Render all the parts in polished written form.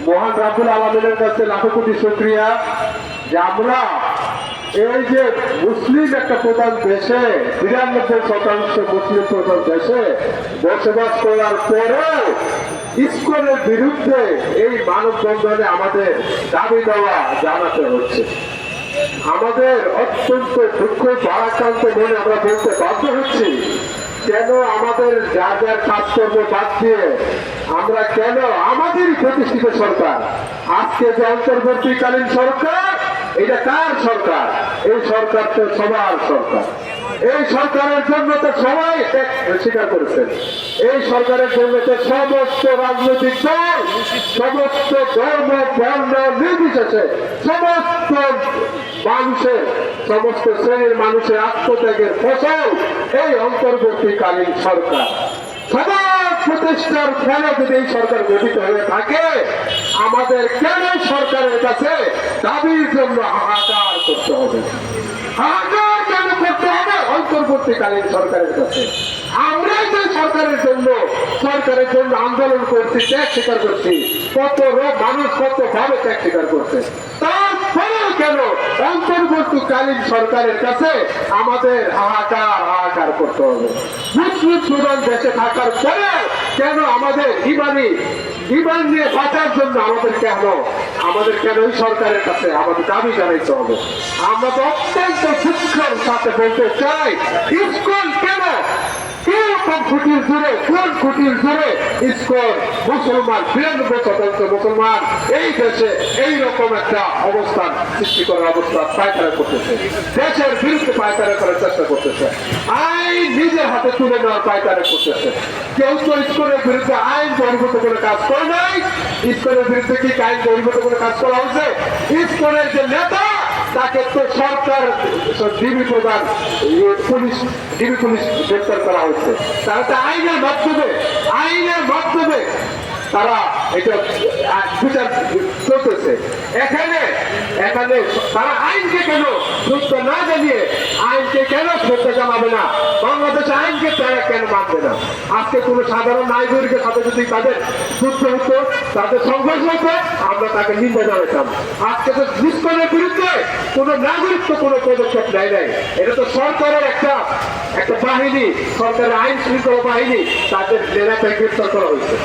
মহান রাব্বুল আলামিনের কাছে লাখো কোটি শুকরিয়া যে আমরা এই যে মুসলিম একটা প্রধান দেশে ৯২% মুসলিম প্রধান দেশে বসবাস করার পরেও ইসকনের বিরুদ্ধে এই মানববন্ধনে আমাদের দাবি দেওয়া জানাতে হচ্ছে। আমাদের অত্যন্ত দুঃখ ভারাক্রান্ত মনে আমরা বলতে বাধ্য হচ্ছি, কেন আমাদের যা যার কাজকর্ম বাদ দিয়ে আমরা কেন আমাদেরই প্রতিষ্ঠিত সরকার, আজকে যে অন্তর্বর্তীকালীন সরকার, এটা কার সরকার? এই সরকার তো সবার সরকার। এই সরকারের জন্য তো সবাই স্বীকার করেছেন। এই সরকারের জন্য তো সমস্ত রাজনৈতিক দল, সমস্ত ধর্ম বর্ণ নির্বিশেষে সমস্ত মানুষের, সমস্ত শ্রেণীর মানুষের আত্মত্যাগের ফসল এই অন্তর্বর্তীকালীন সরকার। সবার প্রতিষ্ঠার ফলে যদি এই সরকার গঠিত হয়ে থাকে, আমাদের কেন সরকারের কাছে দাবির জন্য হাহাকার করতে হবে? হাহাকার কেন করতে হবে অন্তর্বর্তীকালীন সরকারের কাছে? আমরা যে সরকারের জন্য আন্দোলন করছি, ত্যাগ স্বীকার করছি, কত মানুষ কত ভাবে ত্যাগ স্বীকার করছে, তারপরেও কেন অন্তর্বর্তীকালীন সরকারের কাছে আমাদের হাহাকার করতে হবে? মুসলিম প্রধান দেশে থাকার পরে কেন আমাদের ইমান নিয়ে বাঁচার জন্য আমাদের কেন এই সরকারের কাছে আমাদের দাবি জানাইতে হবে? আমরা তো অত্যন্ত দুঃখের সাথে বলতে চাই, ইসকন কেন খুঁটির জুড়ে ইসকন মুসলমান ৯২% মুসলমান এই দেশে এইরকম একটা অবস্থান সৃষ্টি করার অবস্থান পায়তারা করতেছে, দেশের বিরুদ্ধে পায়তারা করার চেষ্টা করতেছে, আইন নিজের হাতে তুলে নেওয়ার পায়তারা করতেছে। কেউ তো ইসকনের বিরুদ্ধে আইন বহির্ভূত করে কাজ করে নাই। ইসকনের বিরুদ্ধে কি আইন বহির্ভূত করে কাজ করা হয়েছে? ইসকনের যে নেতা তাকে তো সরকার ডিবি পুলিশ গ্রেপ্তার করা হয়েছে। তারা তো আইনের মাধ্যমে তারা এটা বিচার চলতেছে। এখানে তারা আইনকে কেন শ্রদ্ধা না জানিয়ে, আইনকে কেন শ্রদ্ধা জানাবে না? বাংলাদেশে আইনকে তারা কেন মানবে না? আজকে কোন সাধারণ নাগরিকের সাথে যদি তাদের যুদ্ধ হতো, তাদের সংঘর্ষ হতো, আমরা তাকে নিন্দা জানাতাম। আজকে তো ইসকনের বিরুদ্ধে কোন নাগরিক তো কোনো পদক্ষেপ নেয় নাই। এটা তো সরকারের একটা বাহিনী, সরকারের আইন শৃঙ্খলা বাহিনী, তাদের নেতাকে গ্রেপ্তার করা হয়েছে।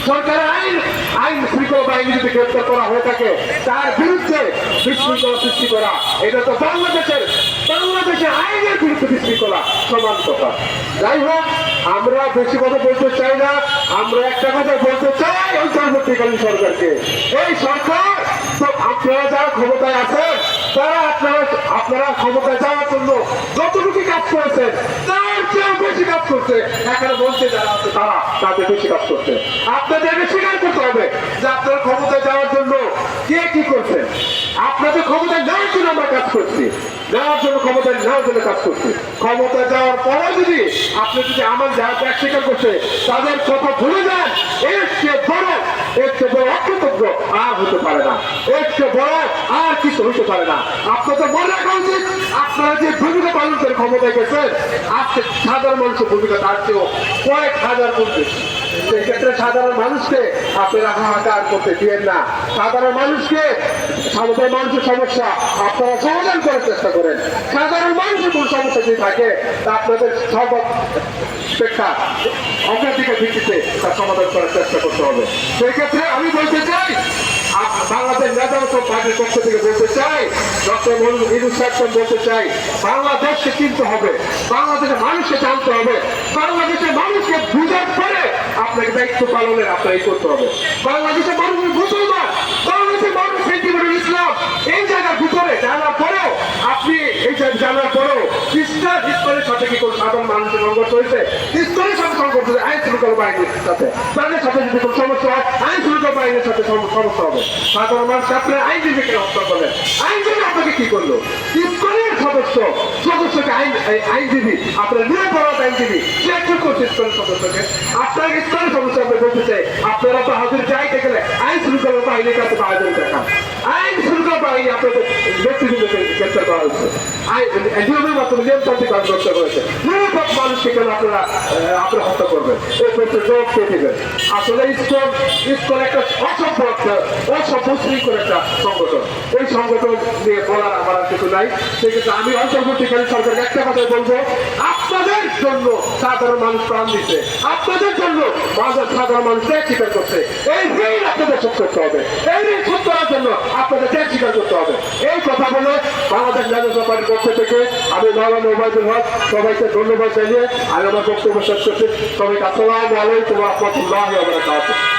সরকারের আইন শৃঙ্খলা বাহিনী যদি গ্রেপ্তার করা হয়ে থাকে, তার বিরুদ্ধে বিশৃঙ্খলা সৃষ্টি করা, এটা তো বাংলাদেশের আইনের বিরুদ্ধে বিশৃঙ্খলা সমান কথা। যাই হোক, আমরা বেশি কথা বলতে চাই না, আমরা একটা কথা বলতে চাই অন্তর্বর্তীকালীন সরকারকে, এই সরকার তো আপনারা যারা ক্ষমতায় আছেন, তারা আপনারা ক্ষমতায় যাওয়ার জন্য যতটুকু কাজ করেছেন তার চেয়েও বেশি কাজ করছে। এখানে বলছে যারা আছে তারা তাদের বেশি কাজ করছে। আপনাদেরকে স্বীকার করতে হবে যে আপনারা ক্ষমতায় যাওয়ার জন্য কে কি করছেন। আপনাদের ক্ষমতায় নেওয়ার জন্য আমরা কাজ করছি, ক্ষমতায় কাজ করছি। ক্ষমতায় যাওয়ার পরে যদি আপনি আমার যারা ত্যাগ স্বীকার করছে তাদের কথা ভুলে যান, এর চেয়ে বড় অকৃতজ্ঞ আর হতে পারে না, এর চেয়ে বড় আর কিছু হতে পারে না। আপনাদের মনে রাখা উচিত, আপনারা যে ভূমিকা পালন করে ক্ষমতায় গেছেন, আজকে সাধারণ মানুষের ভূমিকা তার চেয়েও কয়েক হাজার গুণ বেশি। সেই ক্ষেত্রে সাধারণ মানুষকে আপনারা হাহাকার করতে দিয়েন না। সাধারণ মানুষের সমস্যা আপনারা সমাধান করার চেষ্টা করেন। সাধারণ মানুষের কোন সমস্যা যদি থাকে তা আপনাদের সর্বাপেক্ষা অগ্রাধিকার ভিত্তিতে তার সমাধান করার চেষ্টা করতে হবে। সেই ক্ষেত্রে আমি বলতে চাই, বাংলাদেশ নেতারত্ব পার্টির পক্ষ থেকে বলতে চাই, ডক্টর মোহাম্মদ ইউনূস সাহেব বলতে চাই, বাংলাদেশকে চিনতে হবে, বাংলাদেশের মানুষকে জানতে হবে, বাংলাদেশের মানুষকে বুঝার পরে আপনাকে দায়িত্ব পালনের আপনাকে করতে হবে। বাংলাদেশের মানুষ মুসলমান, বাংলাদেশের মানুষ সেন্টিমেন্টাল ইসলাম, এই জায়গার ভিতরে জানার পরেও আপনি এই জানার পরেও ইসকনের সাথে কি কোনো সাধারণ মানুষের সংঘর্ষ হয়েছে? ইসকনের সাথে সংঘর্ষ হয়েছে আইন শৃঙ্খলা বাহিনীর সাথে, তাদের সাথে যদি কোনো সমস্যা হয় আইন শৃঙ্খলা বাহিনীর সাথে সমস্যা হবে। সাধারণ মানুষ আপনার আইনজীবীকে হত্যা করলেন, আইনজীবী আপনাকে কি করলো? ইসকনের সদস্যকে আইনজীবী, আপনার নিরাপরাধ আইনজীবী সে ঠিক করছে ইসকনের সদস্যকে। আপনার ইসকনের সদস্য আপনি বলতে চাই, আপনারা তো হাজির চাইতে গেলে আইন শৃঙ্খলা বাহিনীর কাছে আয়োজন দেখান। আইন শৃঙ্খলা বাহিনী আপনাদের ব্যক্তিগতকে গ্রেপ্তার করা হয়েছে, নিয়মের মাধ্যমে নিয়মতান্ত্রিক কাজ গ্রেপ্তার করেছে। নিরাপদ মানুষকে কেন আপনারা হত্যা করবেন? এই প্রশ্নের জবাব কে দেবেন? আসলে ইসকন একটা অসভ্য অসভ্যশৃঙ্খল একটা সংগঠন। এই সংগঠন নিয়ে বলার আমার আর কিছু নাই। সেক্ষেত্রে আমি অন্তর্বর্তীকালীন সরকারকে একটা কথাই বলবো, আপনাদের জন্য সাধারণ মানুষ প্রাণ দিচ্ছে, আপনাদের জন্য সাধারণ মানুষ ত্যাগ স্বীকার করছে। এই ঋণ আপনাদের শোধ করতে হবে, এই ঋণ শোধ করার জন্য আপনাদের ত্যাগ স্বীকার করতে হবে। এই কথা বলে বাংলাদেশ জাতীয় পার্টির পক্ষ থেকে আমি মাওলানা ওবায়দুল হক সবাইকে ধন্যবাদ জানিয়ে আমি আমার বক্তব্য শেষ করছি। সবাইকে আসসালামু আলাইকুম ওয়া রাহমাতুল্লাহি ওয়া বারাকাতুহু।